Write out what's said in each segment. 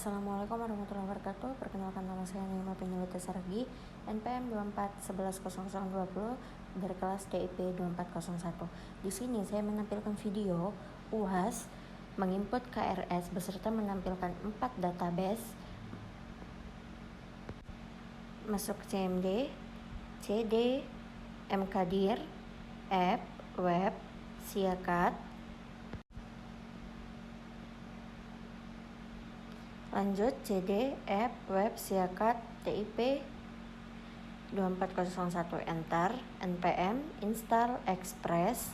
Assalamualaikum warahmatullahi wabarakatuh. Perkenalkan, nama saya Naima Pinulita Saragi, NPM 24110020 dari kelas DIP 2401. Di sini saya menampilkan video UAS menginput KRS beserta menampilkan 4 database masuk CMD, CD, MKdir, app, web, siakat. Lanjut, CD, app, web, siakat, TIP 2401, enter, npm, install, express,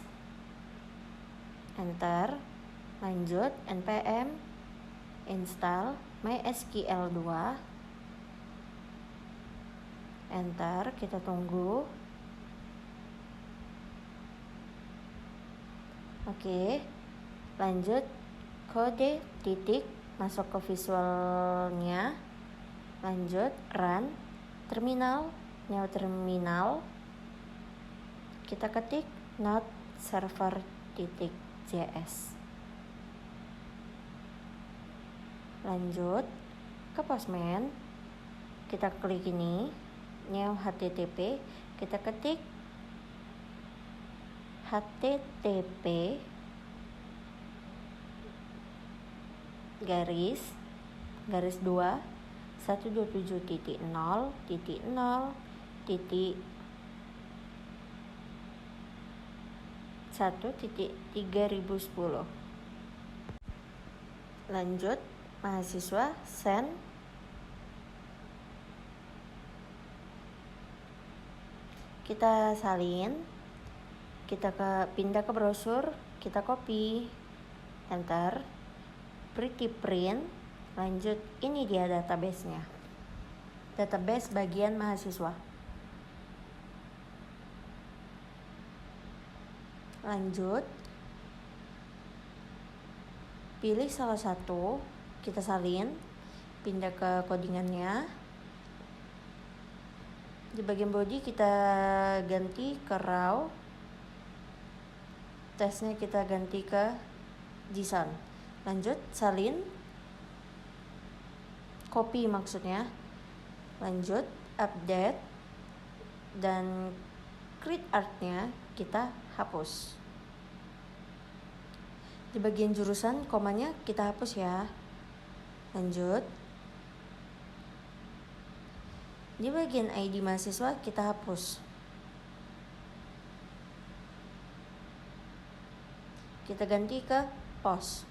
enter. Lanjut, npm, install, mysql2, enter, kita tunggu. Oke, lanjut, kode titik masuk ke visualnya. Lanjut, run terminal, new terminal, kita ketik node server.js. Lanjut ke Postman, kita klik ini new http, kita ketik http garis 2 127.0.0.1.3010. Lanjut, mahasiswa send. Kita salin, kita pindah ke brosur, kita copy, enter, pretty print. Lanjut, ini dia database-nya, database bagian mahasiswa. Lanjut, pilih salah satu, kita salin, pindah ke codingannya. Di bagian body kita ganti ke raw, tesnya kita ganti ke JSON. Lanjut, salin, copy maksudnya. Lanjut, update, dan create artnya kita hapus. Di bagian jurusan komanya kita hapus ya. Lanjut, di bagian ID mahasiswa kita hapus. Kita ganti ke post.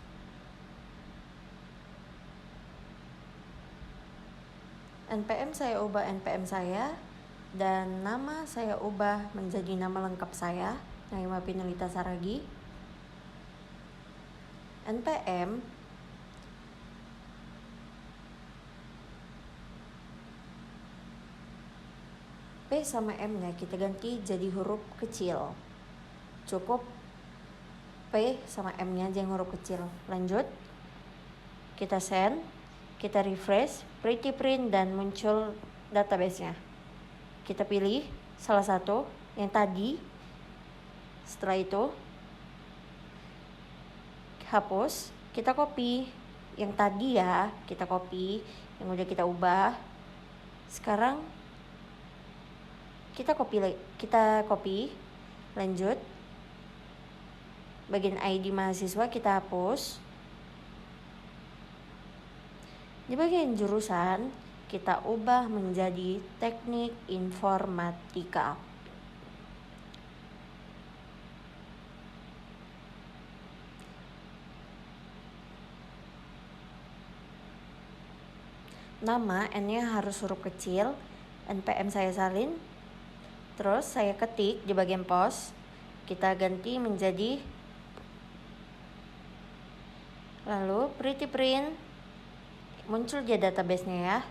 NPM saya ubah NPM saya, dan nama saya ubah menjadi nama lengkap saya, Naima Pinulita Saragi. NPM P sama M-nya kita ganti jadi huruf kecil. Cukup P sama M-nya aja yang huruf kecil. Lanjut, kita send, kita refresh, pretty print, dan muncul database-nya. Kita pilih salah satu yang tadi. Setelah itu hapus, kita copy yang tadi ya, kita copy yang udah kita ubah. Sekarang kita copy. Lanjut, bagian ID mahasiswa kita hapus. Di bagian jurusan kita ubah menjadi teknik informatika. Nama N-nya harus huruf kecil, NPM saya salin. Terus saya ketik di bagian post, kita ganti menjadi, lalu pretty print, muncul dia database-nya ya.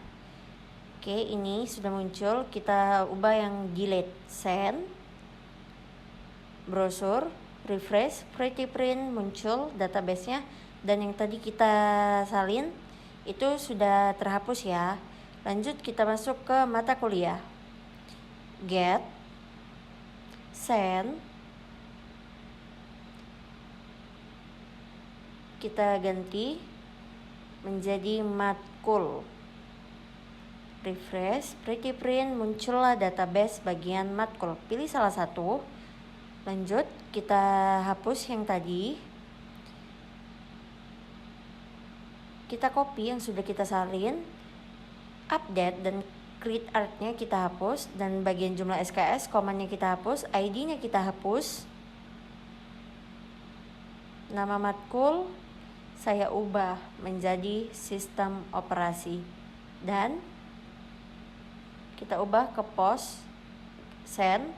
Oke, ini sudah muncul. Kita ubah yang delete, send, browser, refresh, pretty print, muncul database-nya. Dan yang tadi kita salin itu sudah terhapus ya. Lanjut, kita masuk ke mata kuliah. Get, send, kita ganti menjadi matkul matkul. Refresh, pretty print, muncullah database bagian matkul. Pilih salah satu. Lanjut, kita hapus yang tadi. Kita copy yang sudah kita salin. Update dan create artnya kita hapus. Dan bagian jumlah SKS, komannya kita hapus. ID-nya kita hapus. Nama matkul saya ubah menjadi sistem operasi. Dan kita ubah ke post, send,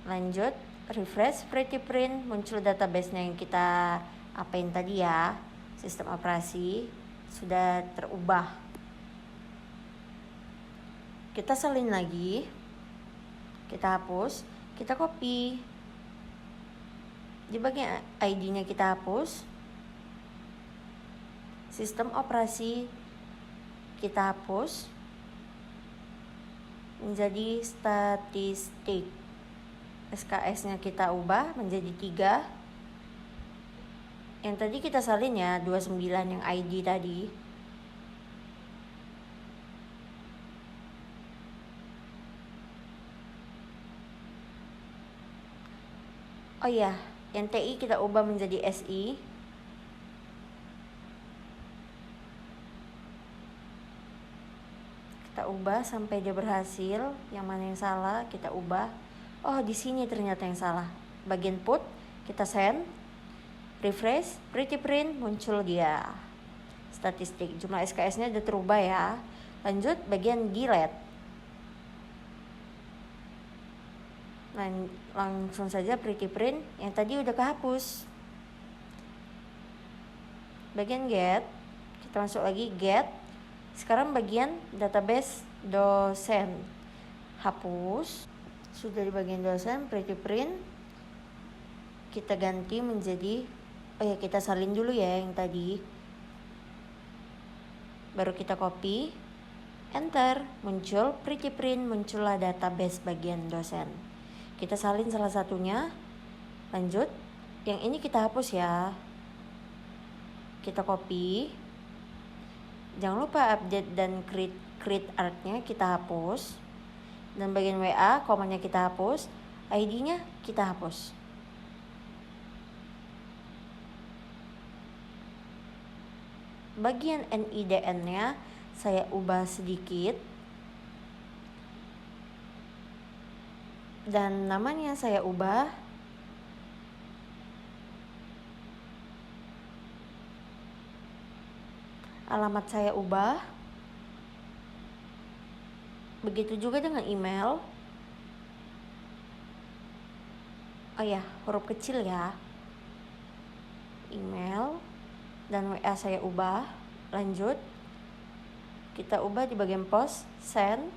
lanjut, refresh, pretty print, muncul database-nya yang kita apain tadi ya, sistem operasi, sudah terubah. Kita salin lagi, kita hapus, kita copy, di bagian ID-nya kita hapus, sistem operasi kita hapus, menjadi statistik. SKS-nya kita ubah menjadi 3. Yang tadi kita salin ya, 29 yang ID tadi. Oh iya, yang TI kita ubah menjadi SI. Kita ubah sampai dia berhasil. Yang mana yang salah kita ubah. Oh, di sini ternyata yang salah. Bagian put kita send, refresh, pretty print, muncul dia statistik. Jumlah SKS-nya udah terubah ya. Lanjut bagian delete. Langsung saja pretty print yang tadi udah kehapus. Bagian get, kita masuk lagi get. Sekarang bagian database dosen, hapus. Sudah di bagian dosen, pretty print, kita ganti menjadi, oh ya kita salin dulu ya yang tadi. Baru kita copy, enter, muncul pretty print, muncullah database bagian dosen. Kita salin salah satunya, lanjut, yang ini kita hapus ya. Kita copy. Jangan lupa update dan create artnya kita hapus. Dan bagian WA, komannya kita hapus. ID-nya kita hapus. Bagian NIDN-nya saya ubah sedikit. Dan namanya saya ubah. Alamat saya ubah. Begitu juga dengan email. Oh ya, huruf kecil ya. Email dan WA saya ubah. Lanjut. Kita ubah di bagian post, send,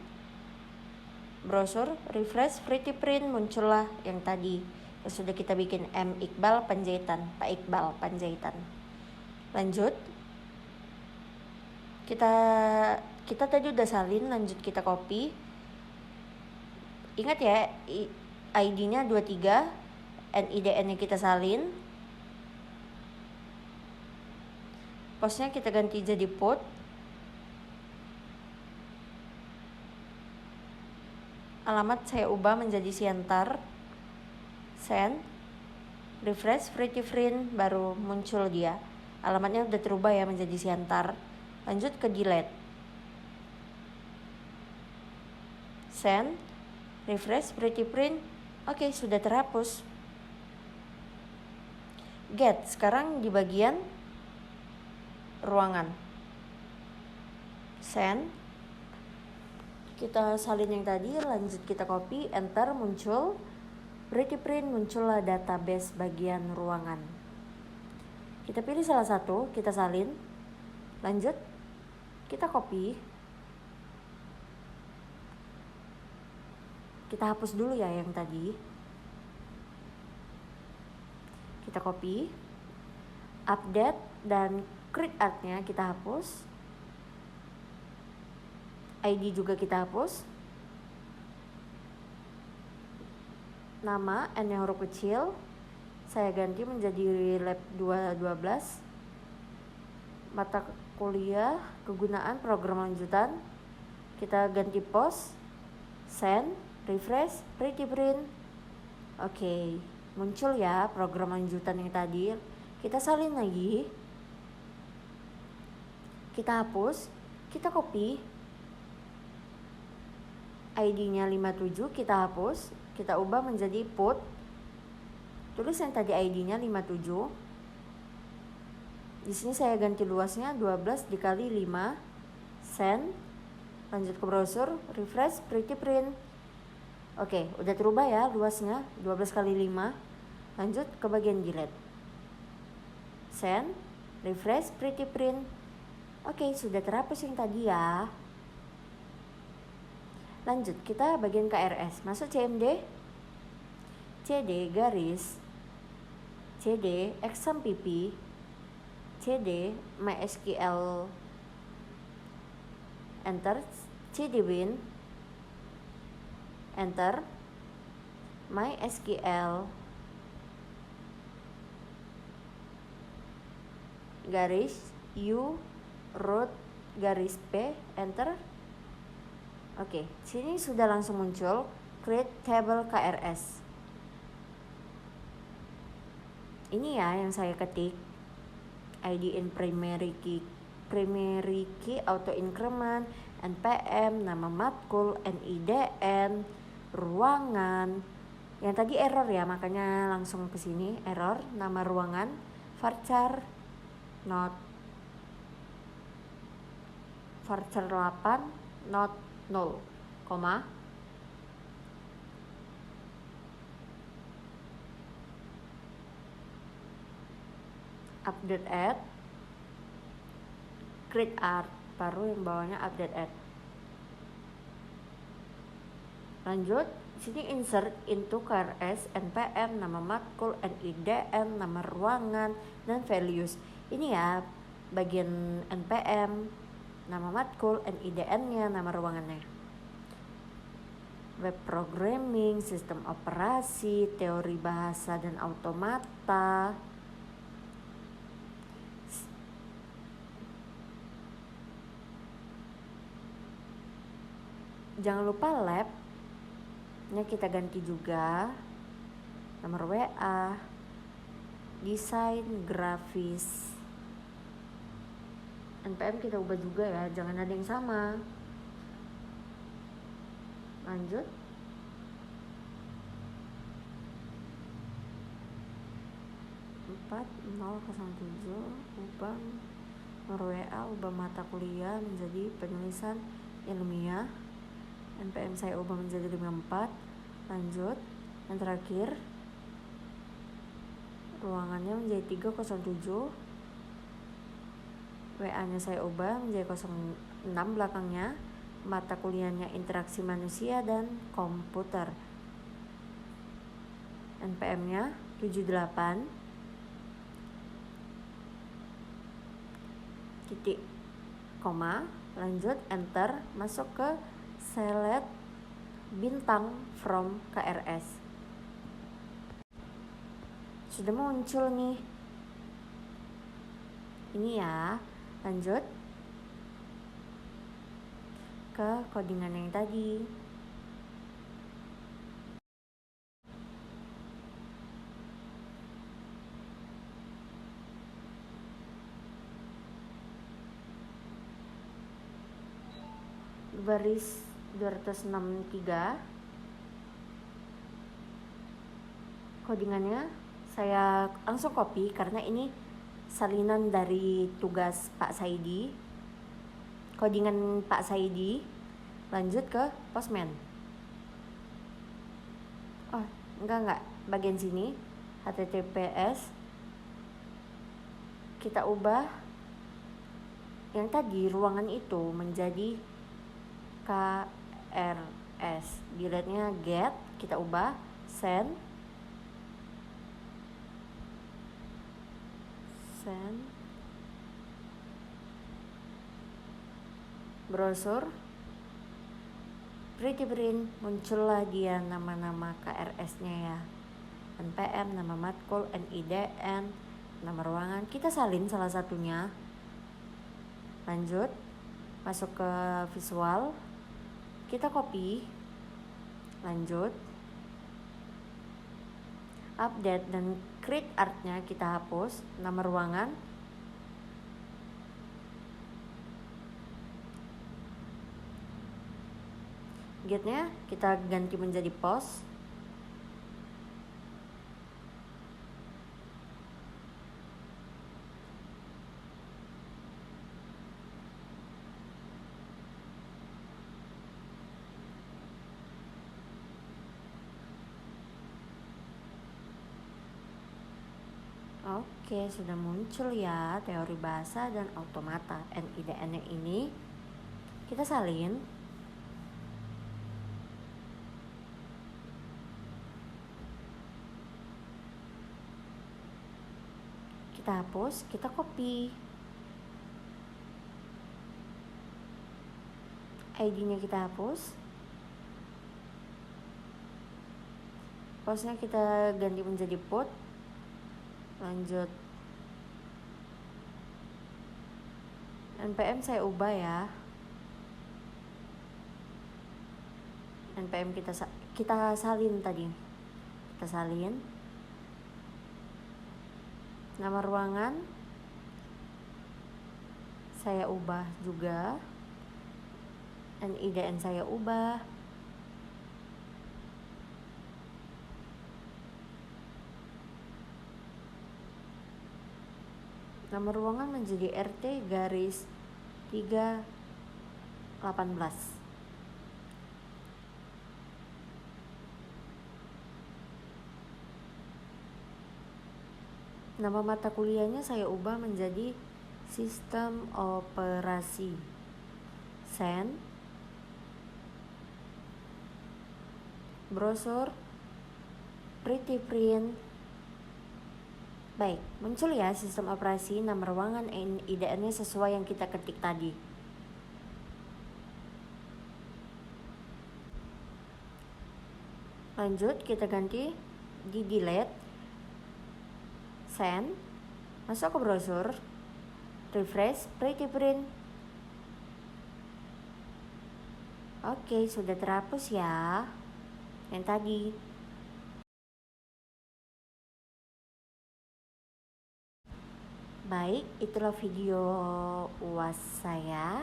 browser, refresh, pretty print, muncullah yang tadi. Yang sudah kita bikin M. Iqbal Panjaitan, Pak Iqbal Panjaitan. Lanjut. Kita tadi udah salin, lanjut kita copy. Ingat ya, ID-nya 23, NIDN-nya kita salin. Postnya kita ganti jadi put. Alamat saya ubah menjadi Siantar. Send, refresh, pretty print, baru muncul dia. Alamatnya udah terubah ya menjadi Siantar. Lanjut ke delete. Send, refresh, pretty print. Oke, sudah terhapus. Get, sekarang di bagian ruangan. Send. Kita salin yang tadi, lanjut kita copy, enter, muncul. Pretty print, muncullah database bagian ruangan. Kita pilih salah satu, kita salin. Lanjut, kita copy. Kita hapus dulu ya yang tadi. Kita copy. Update dan create artnya kita hapus. ID juga kita hapus. Nama N-nya huruf kecil. Saya ganti menjadi lab 212. mata kuliah, kegunaan, program lanjutan. Kita ganti pos, send, refresh, pretty print. Oke, muncul ya program lanjutan yang tadi. Kita salin lagi, kita hapus, kita copy ID-nya 57, kita hapus, kita ubah menjadi put. Tulis yang tadi ID-nya 57. Di sini saya ganti luasnya 12 dikali 5. Send. Lanjut ke browser, refresh, pretty print. Oke, udah terubah ya luasnya 12 kali 5. Lanjut ke bagian delete. Send, refresh, pretty print. Oke, sudah terhapus yang tadi ya. Lanjut, kita bagian KRS. Masuk CMD, CD garis CD exam pp, CD MySQL, enter, cdwin, enter, MySQL garis U root garis P, enter. Oke, sini sudah langsung muncul create table KRS. Ini ya yang saya ketik, ID in primary key auto increment, NPM, nama matkul, NIDN, ruangan. Yang tadi error ya, makanya langsung ke sini error, nama ruangan, varchar not varchar 8 not 0, koma. Update add, create art, baru yang bawahnya update add. Lanjut, sini insert into KRS, NPM, nama matkul, NIDN, nama ruangan, dan values. Ini ya bagian NPM, nama matkul, NIDN-nya, nama ruangannya. Web programming, sistem operasi, teori bahasa dan automata. Jangan lupa lab-nya kita ganti juga, nomor WA, desain, grafis. NPM kita ubah juga ya, jangan ada yang sama. Lanjut. Ubah nomor WA, ubah mata kuliah menjadi penulisan ilmiah. NPM saya ubah menjadi 54. Lanjut, yang terakhir ruangannya menjadi 307. WA nya saya ubah menjadi 06 belakangnya. Mata kuliahnya interaksi manusia dan komputer. NPM nya 78. Titik, koma. Lanjut, enter, masuk ke select bintang from KRS. Sudah muncul nih. Ini ya. Lanjut ke codingan yang tadi. Baris 263. Codingannya saya langsung copy karena ini salinan dari tugas Pak Saidi. Codingan Pak Saidi. Lanjut ke Postman. Oh, enggak. Bagian sini HTTPS. Kita ubah yang tadi ruangan itu menjadi KRS. Delete-nya get, kita ubah send. Browser, pretty print, muncullah dia nama-nama KRS-nya ya. NPM, nama matkul, NIDN, nama ruangan. Kita salin salah satunya. Lanjut, masuk ke visual, kita copy. Lanjut, update dan create artnya kita hapus. Nama ruangan, getnya kita ganti menjadi post. Oke, sudah muncul ya teori bahasa dan automata. NIDN-nya ini kita salin. Kita hapus, kita copy. ID-nya kita hapus. Postnya kita ganti menjadi put. Lanjut, NPM saya ubah ya. NPM kita salin tadi. Kita salin. Nama ruangan saya ubah juga. NIDN saya ubah. Nama ruangan menjadi RT garis 318. Nama mata kuliahnya saya ubah menjadi sistem operasi. Send. Brosur. Pretty print. Baik, muncul ya sistem operasi, nama ruangan, IDN-nya sesuai yang kita ketik tadi. Lanjut, kita ganti di delete. Send. Masuk ke browser. Refresh, pretty print. Oke, sudah terhapus ya yang tadi. Baik, itulah video UAS saya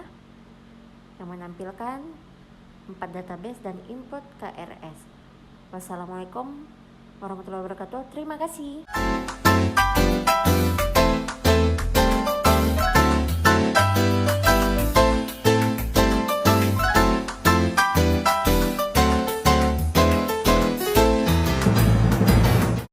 yang menampilkan 4 database dan input KRS. Wassalamualaikum warahmatullahi wabarakatuh. Terima kasih.